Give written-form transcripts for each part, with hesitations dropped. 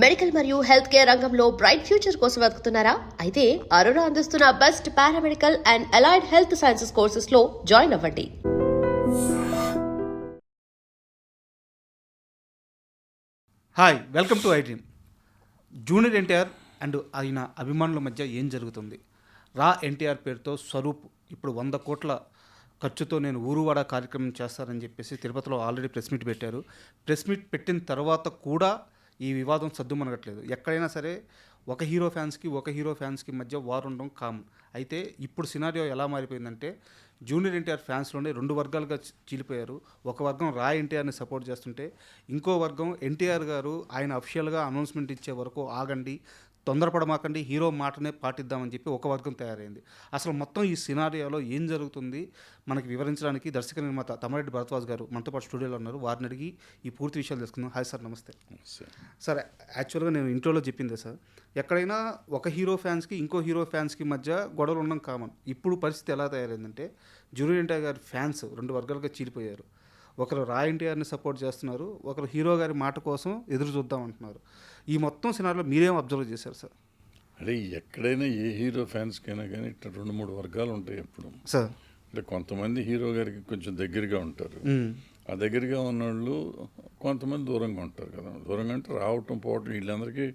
Medical మరియు health care రంగంలో bright future కోసం వెతుకుతున్నారా? అయితే అరోరా అందిస్తున్న best paramedical and allied health sciences courses లో జాయిన్ అవ్వండి. Hi, welcome to I dream. Junior NTR and ఆయన అభిమానుల మధ్య ఏం జరుగుతుంది? రా ఎన్టీఆర్ పేరుతో స్వరూప్ ఇప్పుడు 100 కోట్ల ఖర్చుతో నేను ఊరువాడ కార్యక్రమం చేస్తారని చెప్పేసి తిరుపతిలో ఆల్రెడీ ప్రెస్ మీట్ పెట్టారు. ప్రెస్ మీట్ పెట్టిన తర్వాత కూడా ఈ వివాదం సద్దుమనగట్లేదు. ఎక్కడైనా సరే ఒక హీరో ఫ్యాన్స్కి మధ్య వార్ ఉండడం కామన్. అయితే ఇప్పుడు సినారియో ఎలా మారిపోయిందంటే జూనియర్ ఎన్టీఆర్ ఫ్యాన్స్లోనే 2 వర్గాలుగా చీలిపోయారు. ఒక వర్గం రా ఎన్టీఆర్ని సపోర్ట్ చేస్తుంటే ఇంకో వర్గం ఎన్టీఆర్ గారు ఆయన అఫిషియల్గా అనౌన్స్మెంట్ ఇచ్చే వరకు ఆగండి, తొందరపడమాకండి, హీరో మాటనే పాటిద్దామని చెప్పి ఒక వర్గం తయారైంది. అసలు మొత్తం ఈ సినారియోలో ఏం జరుగుతుంది మనకి వివరించడానికి దర్శక నిర్మాత తమ్మారెడ్డి భరద్వాజ్ గారు మనతో పాటు స్టూడియోలో ఉన్నారు. వారిని అడిగి ఈ పూర్తి విషయాలు తెలుసుకుందాం. హాయ్ సార్, నమస్తే. సార్, యాక్చువల్గా నేను ఇంట్రోలో చెప్పిందే సార్, ఎక్కడైనా ఒక హీరో ఫ్యాన్స్కి ఇంకో హీరో ఫ్యాన్స్కి మధ్య గొడవలు ఉండడం కామన్. ఇప్పుడు పరిస్థితి ఎలా తయారైందంటే జూనియర్ ఎన్టీఆర్ గారి ఫ్యాన్స్ 2 వర్గాలుగా చీలిపోయారు. ఒకరు రా ఎన్టీఆర్ని సపోర్ట్ చేస్తున్నారు, ఒకరు హీరో గారి మాట కోసం ఎదురు చూద్దాం అంటున్నారు. ఈ మొత్తం సినారిలో మీరేం అబ్జర్వ్ చేశారు సార్? అంటే ఎక్కడైనా ఏ హీరో ఫ్యాన్స్కైనా కానీ ఇట్లా 2-3 వర్గాలు ఉంటాయి ఎప్పుడు సార్. అంటే కొంతమంది హీరో గారికి కొంచెం దగ్గరగా ఉంటారు, ఆ దగ్గరగా ఉన్నవాళ్ళు కొంతమంది దూరంగా ఉంటారు కదా. దూరంగా అంటే రావటం పోవటం వీళ్ళందరికీ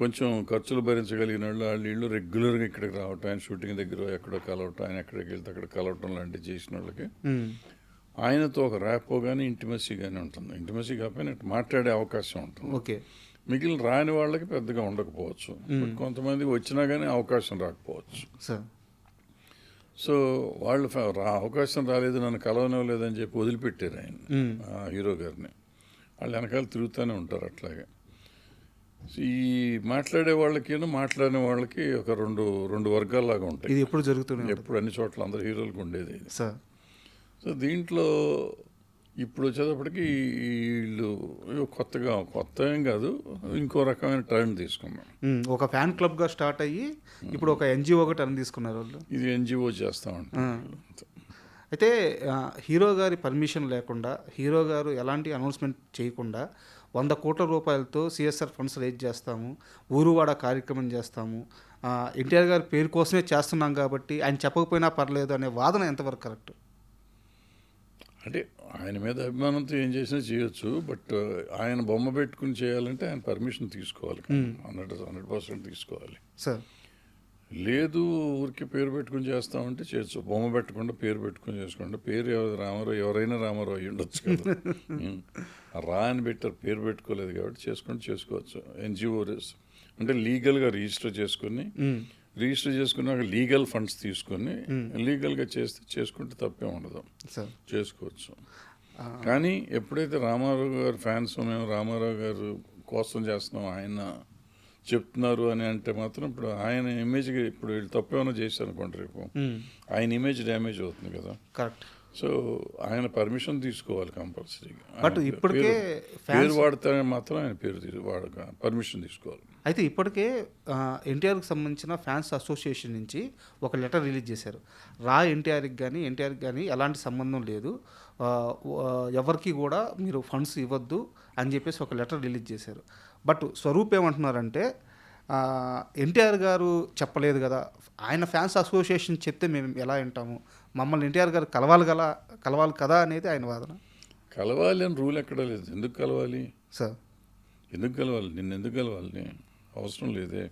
కొంచెం ఖర్చులు భరించగలిగిన వాళ్ళు వీళ్ళు రెగ్యులర్గా ఇక్కడికి రావటం, ఆయన షూటింగ్ దగ్గర ఎక్కడో కలవటం, ఆయన ఎక్కడికి వెళ్తే అక్కడ కలవటం లాంటివి చేసిన వాళ్ళకి ఆయనతో ఒక ర్యాపో కానీ ఇంటిమసీ కానీ ఉంటుంది. ఇంటిమసీ కాకపోయినా మాట్లాడే అవకాశం ఉంటుంది. ఓకే. మిగిలిన రాని వాళ్ళకి పెద్దగా ఉండకపోవచ్చు, కొంతమంది వచ్చినా కానీ అవకాశం రాకపోవచ్చు సార్. సో వాళ్ళు అవకాశం రాలేదు, నన్ను కలవనివ్వలేదని చెప్పి వదిలిపెట్టారు ఆయన, హీరో గారిని. వాళ్ళు వెనకాల తిరుగుతూనే ఉంటారు అట్లాగే. ఈ మాట్లాడే వాళ్ళకి మాట్లాడిన వాళ్ళకి ఒక రెండు వర్గాల్లాగా ఉంటాయి. ఇది ఎప్పుడు జరుగుతుంది? ఎప్పుడు అన్ని చోట్ల అందరు హీరోలకు ఉండేది ఇది సార్. సో దీంట్లో ఇప్పుడు వచ్చేటప్పటికి వీళ్ళు కొత్త ఏం కాదు, ఇంకో రకమైన టర్న్ తీసుకున్నాం. ఒక ఫ్యాన్ క్లబ్గా స్టార్ట్ అయ్యి ఇప్పుడు ఒక ఎన్జిఓగా టర్న్ తీసుకున్నారు వాళ్ళు. ఇది ఎన్జిఓ చేస్తామంటారు. అయితే హీరో గారి పర్మిషన్ లేకుండా, హీరో గారు ఎలాంటి అనౌన్స్మెంట్ చేయకుండా 100 కోట్ల రూపాయలతో సిఎస్ఆర్ ఫండ్స్ రేజ్ చేస్తాము, ఊరువాడ కార్యక్రమం చేస్తాము, ఎన్టీఆర్ గారి పేరు కోసమే చేస్తున్నాం కాబట్టి ఆయన చెప్పకపోయినా పర్లేదు అనే వాదన ఎంతవరకు కరెక్ట్? అంటే ఆయన మీద అభిమానంతో ఏం చేసినా చేయొచ్చు, బట్ ఆయన బొమ్మ పెట్టుకుని చేయాలంటే ఆయన పర్మిషన్ తీసుకోవాలి, 100% తీసుకోవాలి సార్. లేదు ఊరికి పేరు పెట్టుకుని చేస్తామంటే చేయొచ్చు, బొమ్మ పెట్టకుండా పేరు పెట్టుకుని చేసుకోండి. పేరు రామారావు, ఎవరైనా రామారావు అయ్యి ఉండొచ్చు కదా. రా అని పెట్టారు, పేరు పెట్టుకోలేదు కాబట్టి చేసుకోవచ్చు. ఎన్జిఓ అంటే లీగల్గా రిజిస్టర్ చేసుకున్నాక లీగల్ ఫండ్స్ తీసుకొని లీగల్గా చేసుకుంటే తప్పే ఉండదు, చేసుకోవచ్చు. కానీ ఎప్పుడైతే రామారావు గారు ఫ్యాన్స్ మేము రామారావు గారు కోసం చేస్తున్నాం, ఆయన చెప్తున్నారు అని అంటే మాత్రం ఇప్పుడు ఆయన ఇమేజ్కి ఇప్పుడు వీళ్ళు తప్పేమైనా చేశారు అనుకోండి, రేపు ఆయన ఇమేజ్ డ్యామేజ్ అవుతుంది కదా. కరెక్ట్. సో ఆయన పర్మిషన్ తీసుకోవాలి కంపల్సరీగా. బట్ ఇప్పటికే పేరు వాడితే మాత్రం ఆయన పర్మిషన్ తీసుకోవాలి. అయితే ఇప్పటికే ఎన్టీఆర్కి సంబంధించిన ఫ్యాన్స్ అసోసియేషన్ నుంచి ఒక లెటర్ రిలీజ్ చేశారు. రా ఎన్టీఆర్కి కానీ ఎలాంటి సంబంధం లేదు, ఎవరికి కూడా మీరు ఫండ్స్ ఇవ్వద్దు అని చెప్పేసి ఒక లెటర్ రిలీజ్ చేశారు. బట్ స్వరూప్ ఏమంటున్నారంటే ఎన్టీఆర్ గారు చెప్పలేదు కదా, ఆయన ఫ్యాన్స్ అసోసియేషన్ చెప్తే మేము ఎలా వింటాము, మమ్మల్ని ఎన్టీఆర్ గారు కలవాలి కదా అనేది ఆయన వాదన. కలవాలి అని రూల్ ఎక్కడ లేదు. ఎందుకు కలవాలి సార్? ఎందుకు కలవాలి? ఎందుకు కలవాలి? అవసరం లేదే.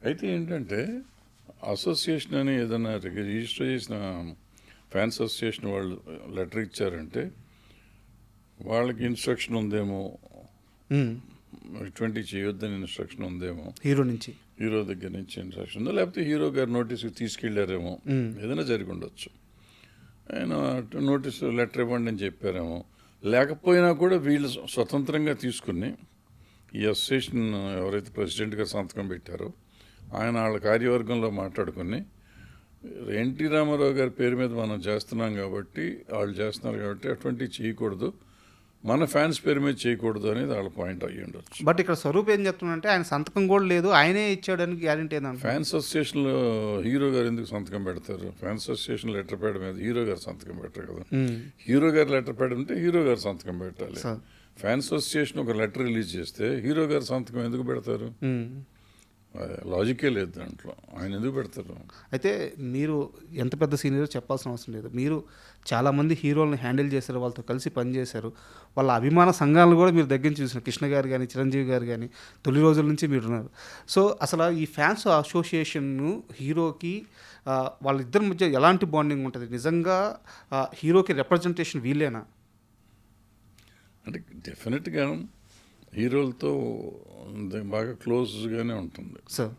అయితే ఏంటంటే అసోసియేషన్ అని ఏదైనా రిజిస్టర్ చేసిన ఫ్యాన్స్ అసోసియేషన్ వాళ్ళు లెటర్ ఇచ్చారంటే వాళ్ళకి ఇన్స్ట్రక్షన్ ఉందేమో, ఇటువంటి చేయొద్దని ఇన్స్ట్రక్షన్ ఉందేమో, హీరో దగ్గర నుంచి ఇన్స్ట్రక్షన్ ఉందో, లేకపోతే హీరో గారు నోటీస్కి తీసుకెళ్లారేమో, ఏదైనా జరిగి ఉండొచ్చు. ఆయన నోటీసు లెటర్ ఇవ్వండి అని చెప్పారేమో. లేకపోయినా కూడా వీళ్ళు స్వతంత్రంగా తీసుకుని ఈ అసోసియేషన్ ఎవరైతే ప్రెసిడెంట్ గారు సంతకం పెట్టారో ఆయన వాళ్ళ కార్యవర్గంలో మాట్లాడుకుని ఎన్టీ రామారావు గారి పేరు మీద మనం చేస్తున్నాం కాబట్టి, వాళ్ళు చేస్తున్నారు కాబట్టి అటువంటివి చేయకూడదు, మన ఫ్యాన్స్ పేరు మీద చేయకూడదు అనేది వాళ్ళ పాయింట్ అయ్యి ఉండొచ్చు. బట్ ఇక్కడ స్వరూప్ ఏం చెప్తున్నాడంటే ఆయన సంతకం కూడా లేదు, ఆయనే ఇచ్చాడని గ్యారెంటీ ఏంటంటే. ఫ్యాన్స్ అసోసియేషన్లో హీరో గారు ఎందుకు సంతకం పెడతారు? ఫ్యాన్స్ అసోసియేషన్ లెటర్ ప్యాడ్ మీద హీరో గారు సంతకం పెట్టరు కదా. హీరో గారు లెటర్ ప్యాడ్ ఉంటే హీరో గారు సంతకం పెట్టాలి. ఫ్యాన్స్ అసోసియేషన్ ఒక లెటర్ రిలీజ్ చేస్తే హీరో గారు సంతకం ఎందుకు పెడతారు? లాజికే లేదు దాంట్లో. ఆయన ఎందుకు పెడతారు? అయితే మీరు ఎంత పెద్ద సీనియర్ చెప్పాల్సిన అవసరం లేదు. మీరు చాలామంది హీరోలను హ్యాండిల్ చేశారు, వాళ్ళతో కలిసి పనిచేశారు. వాళ్ళ అభిమాన సంఘాలను కూడా మీరు దగ్గర నుంచి చూసిన కృష్ణ గారు కానీ చిరంజీవి గారు కానీ తొలి రోజుల నుంచి మీరు ఉన్నారు. సో అసలు ఈ ఫ్యాన్స్ అసోసియేషన్ను హీరోకి వాళ్ళిద్దరి మధ్య ఎలాంటి బాండింగ్ ఉంటుంది? నిజంగా హీరోకి రిప్రజెంటేషన్ వీళ్ళేనా? అంటే డెఫినెట్గా హీరోలతో బాగా క్లోజ్గానే ఉంటుంది. సార్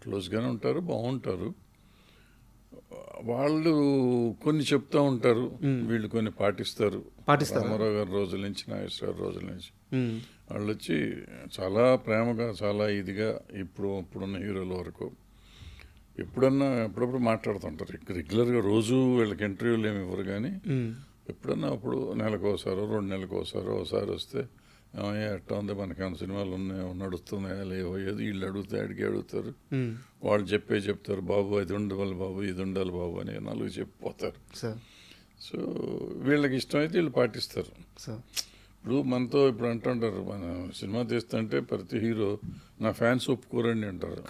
క్లోజ్గానే ఉంటారు, బాగుంటారు. వాళ్ళు కొన్ని చెప్తూ ఉంటారు, వీళ్ళు కొన్ని పాటిస్తారు. రామారావు గారి రోజుల నుంచి, నాగేశ్వర గారి రోజుల నుంచి వాళ్ళు వచ్చి చాలా ప్రేమగా, చాలా ఇదిగా ఇప్పుడున్న హీరోల వరకు ఎప్పుడప్పుడు మాట్లాడుతుంటారు. రెగ్యులర్గా రోజు వీళ్ళకి ఇంటర్వ్యూలు ఏమి ఇవ్వరు, కానీ ఎప్పుడన్నా అప్పుడు నెలకోసారో 2 నెలలకోసారో ఒకసారి వస్తే ఎట్లా ఉంది, మనకేమైనా సినిమాలు నడుస్తున్నాయా లేవో, ఏదో వీళ్ళు అడిగితే అడుగుతారు. వాళ్ళు చెప్తారు, బాబు అది ఉండాలి బాబు, ఇది ఉండాలి బాబు అని 4 చెప్పిపోతారు. సో వీళ్ళకి ఇష్టమైతే వీళ్ళు పాటిస్తారు. ఇప్పుడు మనతో ఇప్పుడు అంటుంటారు, మన సినిమా తీస్తుంటే ప్రతి హీరో నా ఫ్యాన్స్ ఒప్పుకోరండి అంటారు.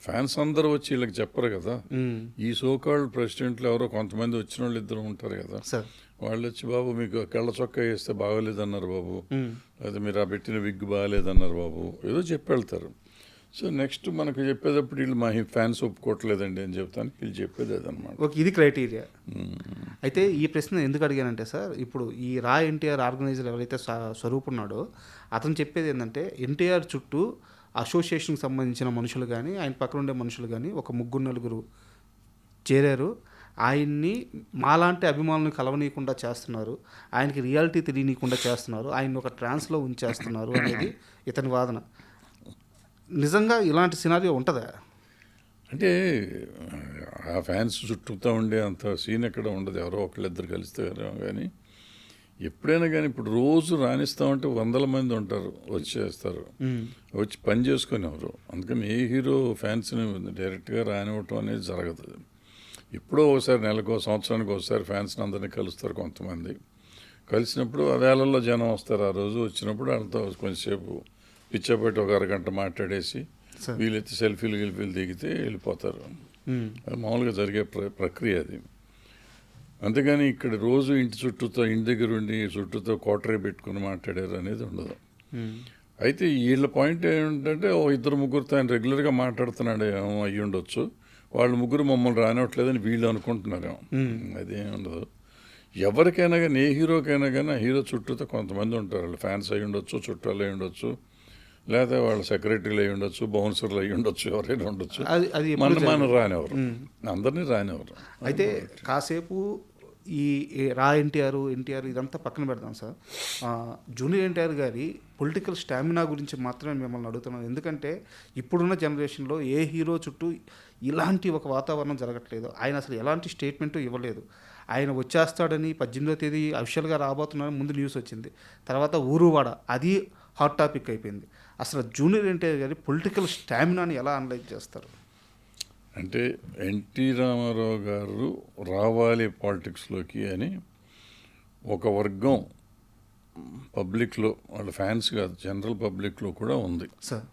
ఫ్యాన్స్ అందరూ వచ్చి వీళ్ళకి చెప్పరు కదా. ఈ సోకాల్డ్ ప్రెసిడెంట్లు ఎవరో కొంతమంది వచ్చిన వాళ్ళు ఇద్దరు ఉంటారు కదా, వాళ్ళు వచ్చి బాబు మీకు కళ్ళ చొక్కా వేస్తే బాగోలేదన్నారు బాబు, లేదా మీరు ఆ పెట్టిన విగ్ బాగాలేదన్నారు బాబు, ఏదో చెప్పి వెళ్తారు. సో నెక్స్ట్ మనకు చెప్పేటప్పుడు వీళ్ళు మా ఫ్యాన్స్ ఒప్పుకోవట్లేదండి అని చెప్తాను, వీళ్ళు చెప్పేది అదనమాట. ఓకే, ఇది క్రైటీరియా. అయితే ఈ ప్రశ్న ఎందుకు అడిగానంటే సార్, ఇప్పుడు ఈ రా ఎన్టీఆర్ ఆర్గనైజర్ ఎవరైతే స్వరూప్ ఉన్నాడో అతను చెప్పేది ఏంటంటే ఎన్టీఆర్ చుట్టూ అసోసియేషన్కి సంబంధించిన మనుషులు కానీ ఆయన పక్కన ఉండే మనుషులు కానీ ఒక 3-4 చేరారు. ఆయన్ని మాలాంటి అభిమానులను కలవనీయకుండా చేస్తున్నారు, ఆయనకి రియాలిటీ తెలియనీయకుండా చేస్తున్నారు, ఆయన్ని ఒక ట్రాన్స్లో ఉంచేస్తున్నారు అనేది ఇతని వాదన. నిజంగా ఇలాంటి సినారియో ఉంటుందా? అంటే ఆ ఫ్యాన్స్ చుట్టూతో ఉండే అంత సీన్ ఎక్కడ ఉండదు, ఎవరో ఒకళ్ళిద్దరు కలిస్తే కానీ ఎప్పుడైనా కానీ ఇప్పుడు రోజు రాణిస్తామంటే 100 మంది ఉంటారు, వచ్చేస్తారు, వచ్చి పని చేసుకునేవారు. అందుకని ఏ హీరో ఫ్యాన్స్ని డైరెక్ట్గా రానివ్వటం అనేది జరగదు. ఎప్పుడో ఒకసారి నెలకు సంవత్సరానికి ఒకసారి ఫ్యాన్స్ని అందరినీ కలుస్తారు కొంతమంది. కలిసినప్పుడు ఆ వేళల్లో జనం వస్తారు. ఆ రోజు వచ్చినప్పుడు వాళ్ళతో కొంచెంసేపు పిచ్చపెట్టి ఒక అరగంట మాట్లాడేసి వీలైతే సెల్ఫీలు దిగితే వెళ్ళిపోతారు. అది మామూలుగా జరిగే ప్రక్రియ అది. అంతేగాని ఇక్కడ రోజు ఇంటి దగ్గర ఉండి చుట్టూతో కోటరీ పెట్టుకుని మాట్లాడారు అనేది ఉండదు. అయితే వీళ్ళ పాయింట్ ఏంటంటే 2-3 ఆయన రెగ్యులర్గా మాట్లాడుతున్నాడు ఏమో అయ్యి ఉండొచ్చు, వాళ్ళు 3 మమ్మల్ని రానివ్వట్లేదని వీళ్ళు అనుకుంటున్నారేమో, అదేం ఉండదు. ఎవరికైనా కానీ ఏ హీరోకైనా కానీ ఆ హీరో చుట్టూతో కొంతమంది ఉంటారు. వాళ్ళు ఫ్యాన్స్ అయ్యి ఉండొచ్చు, చుట్టాలు అయ్యి ఉండొచ్చు, లేదా వాళ్ళ సెక్రటరీలు అయ్యి ఉండొచ్చు, బౌన్సర్లు అయ్యి ఉండొచ్చు, ఎవరైనా ఉండొచ్చు. మన రానివ్వరు, అందరినీ రానివ్వరు. అయితే కాసేపు ఈ రా ఎన్టీఆర్ ఇదంతా పక్కన పెడదాం సార్. జూనియర్ ఎన్టీఆర్ గారి పొలిటికల్ స్టామినా గురించి మాత్రమే మిమ్మల్ని అడుగుతున్నాను. ఎందుకంటే ఇప్పుడున్న జనరేషన్లో ఏ హీరో చుట్టూ ఇలాంటి ఒక వాతావరణం జరగట్లేదు. ఆయన అసలు ఎలాంటి స్టేట్మెంటు ఇవ్వలేదు. ఆయన వచ్చేస్తాడని 18వ తేదీ అఫిషియల్గా రాబోతున్నాడని ముందు న్యూస్ వచ్చింది, తర్వాత ఊరువాడ అది హాట్ టాపిక్ అయిపోయింది. అసలు జూనియర్ ఎన్టీఆర్ గారి పొలిటికల్ స్టామినాని ఎలా అనలైజ్ చేస్తారు? అంటే ఎన్టీ రామారావు గారు రావాలి పాలిటిక్స్లోకి అని ఒక వర్గం పబ్లిక్లో, వాళ్ళ ఫ్యాన్స్ కాదు జనరల్ పబ్లిక్లో కూడా ఉంది సార్.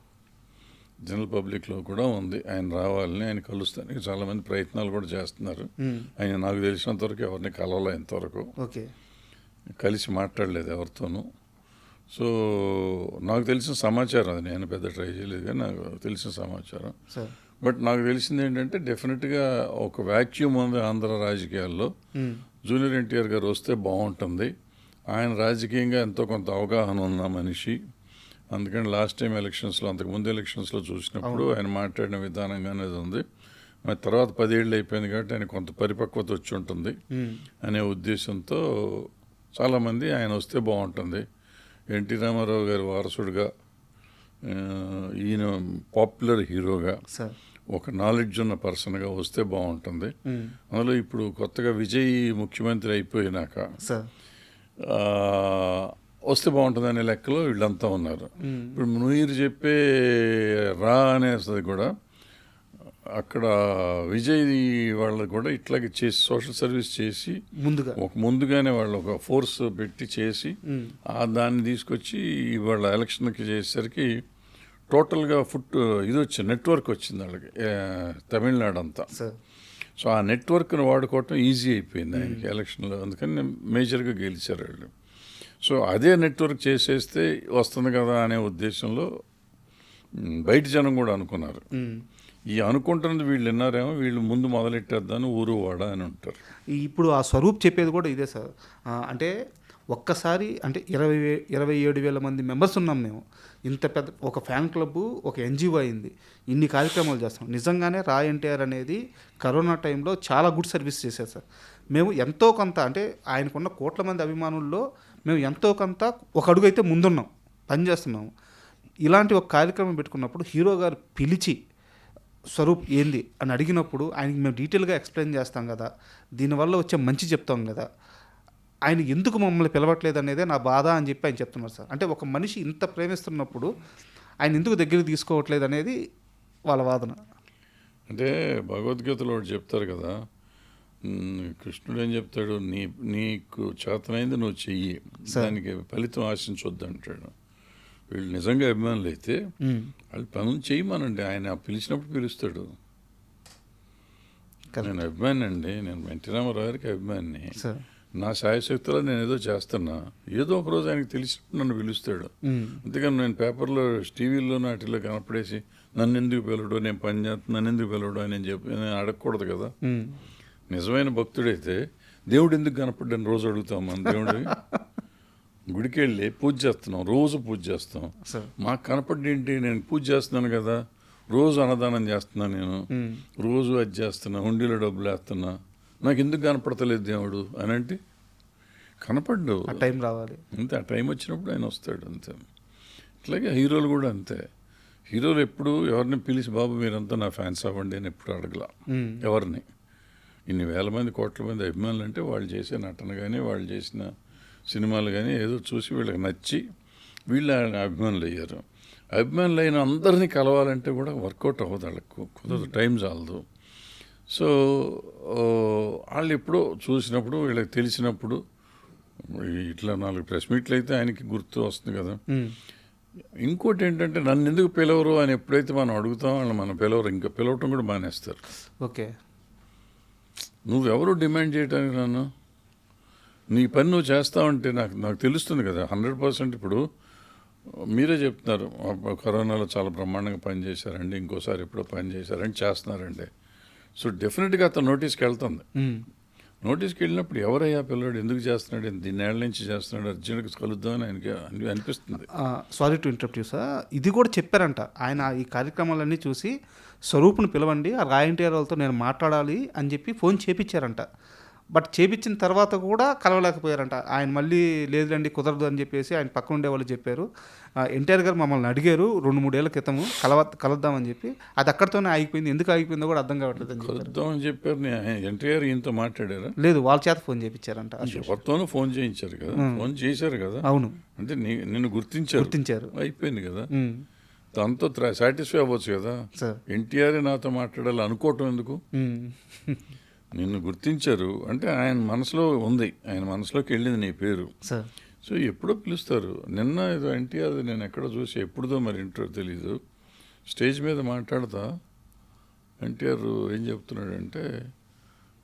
జనరల్ పబ్లిక్లో కూడా ఉంది. ఆయన రావాలని, ఆయన కలుస్తానికి చాలామంది ప్రయత్నాలు కూడా చేస్తున్నారు. ఆయన నాకు తెలిసినంతవరకు ఎవరిని కలవలే ఇంతవరకు, కలిసి మాట్లాడలేదు ఎవరితోనూ. సో నాకు తెలిసిన సమాచారం, అది నేను పెద్ద ట్రై చేయలేదు కానీ నాకు తెలిసిన సమాచారం. బట్ నాకు తెలిసింది ఏంటంటే డెఫినెట్గా ఒక వ్యాక్యూమ్ ఉంది ఆంధ్ర రాజకీయాల్లో. జూనియర్ ఎన్టీఆర్ గారు వస్తే బాగుంటుంది. ఆయన రాజకీయంగా ఎంతో కొంత అవగాహన ఉన్న మనిషి. అందుకని లాస్ట్ టైం ఎలక్షన్స్లో, అంతకుముందు ఎలక్షన్స్లో చూసినప్పుడు ఆయన మాట్లాడిన విధానంగా అనేది ఉంది. మరి తర్వాత 10 ఏళ్ళు అయిపోయింది కాబట్టి ఆయన కొంత పరిపక్వత వచ్చి ఉంటుంది అనే ఉద్దేశంతో చాలామంది ఆయన వస్తే బాగుంటుంది, ఎన్టీ రామారావు గారి వారసుడిగా, ఈయన పాపులర్ హీరోగా, ఒక నాలెడ్జ్ ఉన్న పర్సన్గా వస్తే బాగుంటుంది. అందులో ఇప్పుడు కొత్తగా విజయ్ ముఖ్యమంత్రి అయిపోయినాక వస్తే బాగుంటుంది అనే లెక్కలో వీళ్ళంతా ఉన్నారు. ఇప్పుడు మీరు చెప్పే రా అనేది కూడా అక్కడ విజయ్ వాళ్ళు కూడా ఇట్లాగే చేసి సోషల్ సర్వీస్ చేసి ముందుగానే వాళ్ళు ఒక ఫోర్స్ పెట్టి చేసి దాన్ని తీసుకొచ్చి వాళ్ళ ఎలక్షన్కి చేసేసరికి టోటల్గా ఇది వచ్చింది, నెట్వర్క్ వచ్చింది వాళ్ళకి తమిళనాడు అంతా. సో ఆ నెట్వర్క్ను వాడుకోవటం ఈజీ అయిపోయింది ఆయనకి ఎలక్షన్లో, అందుకని మేజర్గా గెలిచారు వాళ్ళు. సో అదే నెట్వర్క్ చేసేస్తే వస్తుంది కదా అనే ఉద్దేశంలో బయట జనం కూడా అనుకున్నారు. ఈ అనుకుంటున్నది వీళ్ళు విన్నారేమో, వీళ్ళు ముందు మొదలెట్టేద్దాను ఊరు వాడ అని ఉంటారు. ఇప్పుడు ఆ స్వరూప్ చెప్పేది కూడా ఇదే సార్. అంటే ఒక్కసారి అంటే 27,000 మంది మెంబర్స్ ఉన్నాం మేము. ఇంత పెద్ద ఒక ఫ్యాన్ క్లబ్, ఒక ఎన్జిఓ అయింది, ఇన్ని కార్యక్రమాలు చేస్తాం. నిజంగానే రా ఎన్టీఆర్ అనేది కరోనా టైంలో చాలా గుడ్ సర్వీస్ చేశారు సార్. మేము ఎంతో కొంత అంటే ఆయనకున్న కోట్ల మంది అభిమానుల్లో మేము ఎంతో కొంత ఒక అడుగు అయితే ముందున్నాం, పనిచేస్తున్నాము. ఇలాంటి ఒక కార్యక్రమం పెట్టుకున్నప్పుడు హీరో గారు పిలిచి స్వరూప్ ఏంది అని అడిగినప్పుడు ఆయనకి మేము డీటెయిల్గా ఎక్స్ప్లెయిన్ చేస్తాం కదా, దీనివల్ల వచ్చే మంచి చెప్తాం కదా, ఆయన ఎందుకు మమ్మల్ని పిలవట్లేదు అనేదే నా బాధ అని చెప్పి ఆయన చెప్తున్నారు సార్. అంటే ఒక మనిషి ఇంత ప్రేమిస్తున్నప్పుడు ఆయన ఎందుకు దగ్గరికి తీసుకోవట్లేదు అనేది వాళ్ళ వాదన. అంటే భగవద్గీతలో ఒకటి చెప్తారు కదా, కృష్ణుడు ఏం చెప్తాడు, నీకు చేతనైంది నువ్వు చెయ్యి, దానికి ఫలితం ఆశించొద్దు అంటాడు. వీళ్ళు నిజంగా అభిమానులు అయితే వాళ్ళు పనులు చేయమనండి, ఆయన పిలిచినప్పుడు పిలుస్తాడు. నేను అభిమాని అండి, నేను ఎన్టీ రామారావు గారికి అభిమాని. నా శాయశక్తిలో నేను ఏదో చేస్తున్నా, ఏదో ఒక రోజు ఆయనకి తెలిసినప్పుడు నన్ను పిలుస్తాడు. అంతేకాని నేను పేపర్లో టీవీలో నాటిలో కనపడేసి నన్ను ఎందుకు పిలవడు, నేను పని చేస్తున్నా, నన్ను ఎందుకు పిలవడు అని నేను అడగకూడదు కదా. నిజమైన భక్తుడైతే దేవుడు ఎందుకు కనపడ్డాను రోజు అడుగుతాం. మన దేవుడి గుడికి వెళ్ళి పూజ చేస్తున్నాం, రోజు పూజ చేస్తాం. మాకు కనపడేంటి, నేను పూజ చేస్తున్నాను కదా, రోజు అన్నదానం చేస్తున్నా, నేను రోజు అది చేస్తున్నా, హుండీలో డబ్బులు వేస్తున్నా, నాకు ఎందుకు కనపడతలేదు దేవుడు అని అంటే కనపడ్డు. టైం రావాలి అంతే, ఆ టైం వచ్చినప్పుడు ఆయన వస్తాడు అంతే. ఇట్లాగే హీరోలు కూడా అంతే. హీరోలు ఎప్పుడు ఎవరిని పిలిచి బాబు మీరంతా నా ఫ్యాన్స్ అవ్వండి అని ఎప్పుడు అడగల ఎవరిని. ఇన్ని వేల మంది కోట్ల మంది అభిమానులు అంటే వాళ్ళు చేసే నటన కానీ వాళ్ళు చేసిన సినిమాలు కానీ ఏదో చూసి వీళ్ళకి నచ్చి వీళ్ళు అభిమానులు అయ్యారు. అభిమానులు అయిన అందరినీ కలవాలంటే కూడా వర్కౌట్ అవ్వదు, వాళ్ళకు కుదరదు, టైం చాలదు. సో వాళ్ళు ఎప్పుడో చూసినప్పుడు వీళ్ళకి తెలిసినప్పుడు ఇట్లా 4 ప్రెస్ మీట్లు అయితే ఆయనకి గుర్తు వస్తుంది కదా. ఇంకోటి ఏంటంటే నన్ను ఎందుకు పిలవరు అని ఎప్పుడైతే మనం అడుగుతాం వాళ్ళు మనం పిలవరు, ఇంకా పిలవటం కూడా మానేస్తారు. ఓకే, నువ్వెవరు డిమాండ్ చేయడానికి, నన్ను నీ పని నువ్వు చేస్తావంటే నాకు తెలుస్తుంది కదా 100%. ఇప్పుడు మీరే చెప్తున్నారు కరోనాలో చాలా బ్రహ్మాండంగా పనిచేశారండి, ఇంకోసారి ఎప్పుడో పని చేశారండి, చేస్తున్నారండి. సో డెఫినెట్గా అతను నోటీస్కి వెళ్తుంది. నోటీస్కి వెళ్ళినప్పుడు ఎవరయ్యా పిల్లడు, ఎందుకు చేస్తున్నాడు, దీన్నేళ్ళ నుంచి చేస్తున్నాడు, అర్జెంట్గా కలుద్దామని ఆయనకి అనిపిస్తుంది. Sorry to interrupt you sir, ఇది కూడా చెప్పారంట ఆయన ఈ కార్యక్రమాలన్నీ చూసి స్వరూప్ను పిలవండి, ఆ రా ఎన్టీఆర్ వాళ్ళతో నేను మాట్లాడాలి అని చెప్పి ఫోన్ చేపించారంట. బట్ చేపించిన తర్వాత కూడా కలవలేకపోయారంట. ఆయన మళ్ళీ లేదండి కుదరదు అని చెప్పేసి ఆయన పక్కన ఉండే వాళ్ళు చెప్పారు. ఎన్టీఆర్ గారు మమ్మల్ని అడిగారు 2-3 ఏళ్ల క్రితము కలుద్దామని చెప్పి, అది అక్కడితోనే ఆగిపోయింది. ఎందుకు ఆగిపోయిందో కూడా అర్థం కావట్లేదు అని కలుద్దామని చెప్పారు. ఎన్టీఆర్ ఈయనతో మాట్లాడారా? లేదు, వాళ్ళ చేత ఫోన్ చేయించారంట. ఎవరితోనూ ఫోన్ చేయించారు కదా, ఫోన్ చేశారు కదా. అవును, అంటే నిన్ను గుర్తించారు, అయిపోయింది కదా. దాంతో సాటిస్ఫై అవ్వచ్చు కదా. ఎన్టీఆర్ నాతో మాట్లాడాలి అనుకోవటం ఎందుకు? నిన్ను గుర్తించారు అంటే ఆయన మనసులో ఉంది, ఆయన మనసులోకి వెళ్ళింది నీ పేరు. సో ఎప్పుడో పిలుస్తారు. నిన్న ఏదో ఎన్టీఆర్ నేను ఎక్కడో చూసి ఎప్పుడుదో మరి ఇంటో తెలీదు, స్టేజ్ మీద మాట్లాడతా ఎన్టీఆర్ ఏం చెప్తున్నాడంటే,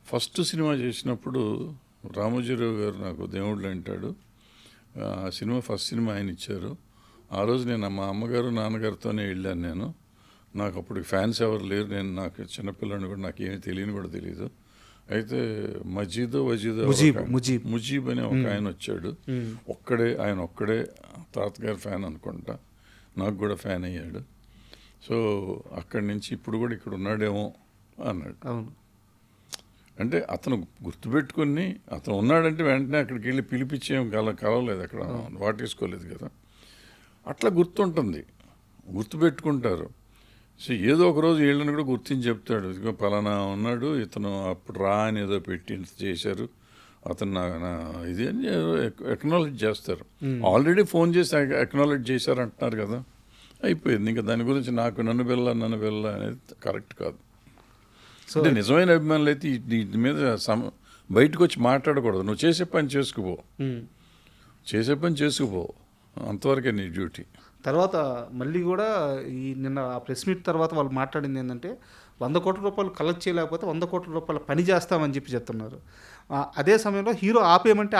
ఫస్ట్ సినిమా చేసినప్పుడు రామోజీరావు గారు నాకు దేవుళ్ళు అంటాడు, ఆ సినిమా ఫస్ట్ సినిమా ఆయన ఇచ్చారు. ఆ రోజు నేను మా అమ్మగారు నాన్నగారితోనే వెళ్ళాను. నేను నాకు అప్పుడు ఫ్యాన్స్ ఎవరు లేరు, నేను నాకు చిన్నపిల్లని కూడా నాకు ఏమీ తెలియని కూడా తెలియదు. అయితే ముజీబ్ అనే ఒక ఆయన వచ్చాడు. ఆయన ఒక్కడే తాతగారి ఫ్యాన్ అనుకుంటా, నాకు కూడా ఫ్యాన్ అయ్యాడు. సో అక్కడి నుంచి ఇప్పుడు కూడా ఇక్కడ ఉన్నాడేమో అన్నాడు. అంటే అతను గుర్తుపెట్టుకుని అతను ఉన్నాడంటే వెంటనే అక్కడికి వెళ్ళి పిలిపించేం కలవలేదు, అక్కడ వాటేసుకోలేదు కదా. అట్లా గుర్తుంటుంది, గుర్తుపెట్టుకుంటారు. సో ఏదో ఒక రోజు వీళ్ళని కూడా గుర్తించి చెప్తాడు, ఇదిగో పలానా ఉన్నాడు ఇతను, అప్పుడు రా అని ఏదో పెట్టి చేశారు, అతను నా ఇది అని ఎక్నాలెడ్జ్ చేస్తారు. ఆల్రెడీ ఫోన్ చేసి ఎక్నాలెడ్జ్ చేశారు అంటున్నారు కదా, అయిపోయింది. ఇంకా దాని గురించి నన్ను వెళ్ళ అనేది కరెక్ట్ కాదు. అంటే నిజమైన అభిమానులు అయితే వీటి మీద బయటకు వచ్చి మాట్లాడకూడదు. నువ్వు చేసే పని చేసుకుపో, అంతవరకే నీ డ్యూటీ. తర్వాత మళ్ళీ కూడా ఈ నిన్న ఆ ప్రెస్ మీట్ తర్వాత వాళ్ళు మాట్లాడింది ఏంటంటే 100 కోట్ల రూపాయలు కలెక్ట్ చేయలేకపోతే 100 కోట్ల రూపాయల పని చేస్తామని చెప్పి చెప్తున్నారు. అదే సమయంలో హీరో ఆపేయమంటే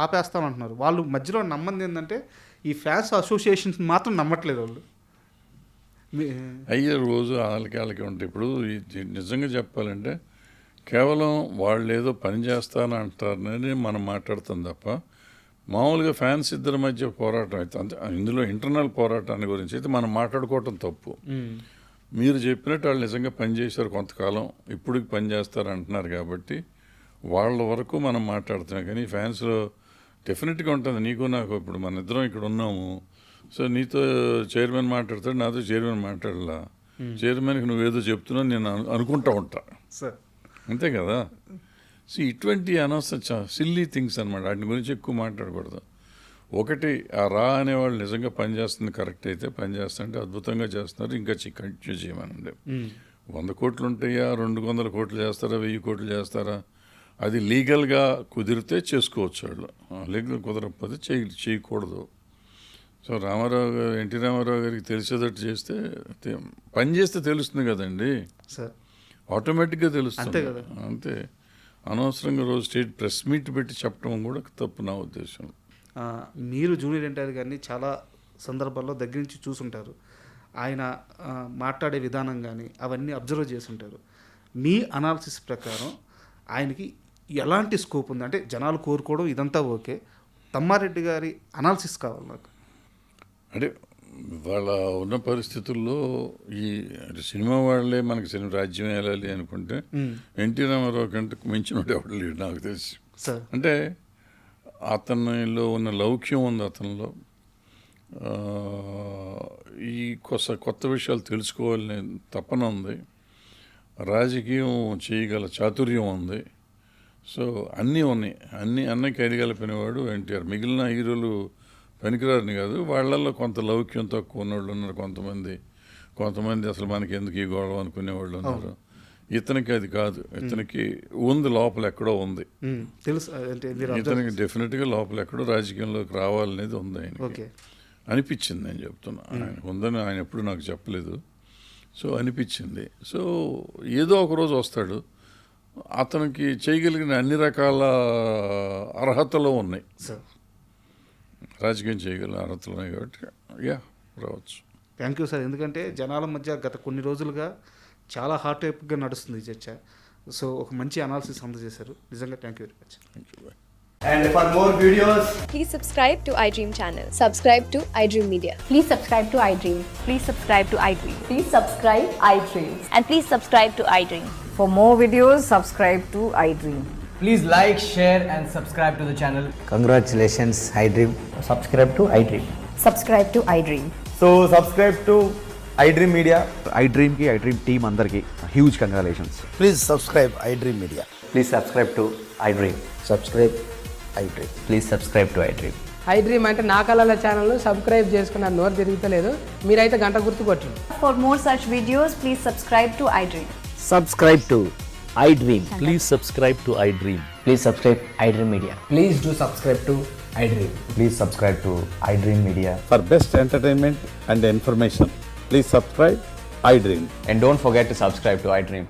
ఆపేస్తామంటున్నారు. వాళ్ళు మధ్యలో నమ్మంది ఏంటంటే ఈ ఫ్యాన్స్ అసోసియేషన్స్ మాత్రం నమ్మట్లేదు వాళ్ళు. అయ్యే రోజు వాళ్ళకి ఉంటాయి. ఇప్పుడు నిజంగా చెప్పాలంటే కేవలం వాళ్ళు ఏదో పని చేస్తానని అంటారని మనం మాట్లాడుతాం తప్ప మామూలుగా ఫ్యాన్స్ ఇద్దరి మధ్య పోరాటం అయితే ఇందులో ఇంటర్నల్ పోరాటాన్ని గురించి అయితే మనం మాట్లాడుకోవటం తప్పు. మీరు చెప్పినట్టు వాళ్ళు నిజంగా పనిచేశారు కొంతకాలం, ఇప్పుడు పని చేస్తారు అంటున్నారు కాబట్టి వాళ్ళ వరకు మనం మాట్లాడుతున్నాం. కానీ ఫ్యాన్స్లో డెఫినెట్గా ఉంటుంది. నీకు నాకు ఇప్పుడు మన ఇద్దరం ఇక్కడ ఉన్నాము, సో నీతో చైర్మన్ మాట్లాడతాడు, నాతో చైర్మన్ మాట్లాడలా. చైర్మన్కి నువ్వేదో చెప్తున్నావు నేను అనుకుంటా ఉంటా, అంతే కదా. సో ఇటువంటి అనవసర సిల్లీ థింగ్స్ అనమాట, వాటి గురించి ఎక్కువ మాట్లాడకూడదు. ఒకటి ఆ రా అనేవాళ్ళు నిజంగా పనిచేస్తుంది కరెక్ట్ అయితే పనిచేస్తుంటే అద్భుతంగా చేస్తున్నారు, ఇంకా కంటిన్యూ చేయమనండి. 100 కోట్లు ఉంటాయా, 200 కోట్లు చేస్తారా, 1000 కోట్లు చేస్తారా, అది లీగల్గా కుదిరితే చేసుకోవచ్చు. వాళ్ళు లీగల్ కుదరకపోతే చేయకూడదు. సో ఎన్టీ రామారావు గారికి తెలిసేటట్టు చేస్తే పని చేస్తే తెలుస్తుంది కదండి, ఆటోమేటిక్గా తెలుస్తుంది అంతే. అనవసరంగా రోజు స్టేట్ ప్రెస్ మీట్ పెట్టి చెప్పడం కూడా తప్పు నా ఉద్దేశం. మీరు జూనియర్ ఎన్టీఆర్ గారిని చాలా సందర్భాల్లో దగ్గర నుంచి చూసుంటారు. ఆయన మాట్లాడే విధానం కానీ అవన్నీ అబ్జర్వ్ చేసి ఉంటారు. మీ అనాలిసిస్ ప్రకారం ఆయనకి ఎలాంటి స్కోప్ ఉంది? అంటే జనాలు కోరుకోవడం ఇదంతా ఓకే, తమ్మారెడ్డి గారి అనాలిసిస్ కావాలి నాకు. అంటే వాళ్ళ ఉన్న పరిస్థితుల్లో ఈ సినిమా వాళ్ళే మనకి సినిమా రాజ్యం వెళ్ళాలి అనుకుంటే ఎన్టీ రామారావు కంటే మించినోడు ఎవడు లేడు నాకు తెలిసి. అంటే అతనిలో ఉన్న లౌక్యం ఉంది, అతనిలో ఈ కొత్త విషయాలు తెలుసుకోవాలని తపన ఉంది, రాజకీయం చేయగల చాతుర్యం ఉంది. సో అన్నీ ఉన్నాయి, అన్నీ కైగలిపినవాడు ఎన్టీఆర్. మిగిలిన హీరోలు పనికిరారని కాదు, వాళ్ళల్లో కొంత లౌక్యం తక్కువ ఉన్నవాళ్ళు ఉన్నారు, కొంతమంది అసలు మనకి ఎందుకు ఈ గొడవ అనుకునేవాళ్ళు ఉన్నారు. ఇతనికి అది కాదు, ఇతనికి ఉంది, లోపల ఎక్కడో ఉంది తెలుసు. ఇతనికి డెఫినెట్గా లోపల ఎక్కడో రాజకీయంలోకి రావాలనేది ఉంది ఆయనకి అనిపించింది. నేను చెప్తున్నా, ఆయన ఉందని ఆయన ఎప్పుడు నాకు చెప్పలేదు. సో అనిపించింది. సో ఏదో ఒకరోజు వస్తాడు, అతనికి చేయగలిగిన అన్ని రకాల అర్హతలు ఉన్నాయి, రాజకీయం చేయగలిగిన అర్హతలు ఉన్నాయి కాబట్టి రావచ్చు. Thank you sir. ఎందుకంటే జనాల మధ్య గత కొన్ని రోజులుగా చాలా హాట్ టైప్గా నడుస్తుంది ఈ చర్చ. సో ఒక మంచి అనాలిసిస్ అందజేశారు, నిజంగా thank you very much. And for more videos, please subscribe to iDream channel. Subscribe to iDream Media. Please subscribe to iDream. Please subscribe to iDream. Please subscribe iDream. And please subscribe to iDream. For more videos, subscribe to iDream. please like, share and subscribe to the channel. Congratulations, iDream. Subscribe to iDream. Subscribe to iDream. So subscribe to iDream Media. iDream ki iDream team andarki huge congratulations. Please subscribe iDream Media. Please subscribe to iDream. Subscribe iDream. Please subscribe to iDream. iDream అంటే నా కళల ఛానల్ను subscribe చేసుకున్న నోరు తిరుగుతలేదు, మీరైతే గంట గుర్తు కొట్టండి. For more such videos, please subscribe to iDream. Subscribe to iDream. Please subscribe to iDream. Please subscribe iDream Media. Please do subscribe to iDream. Please subscribe to iDream Media. For best entertainment and information, please subscribe iDream. And don't forget to subscribe to iDream.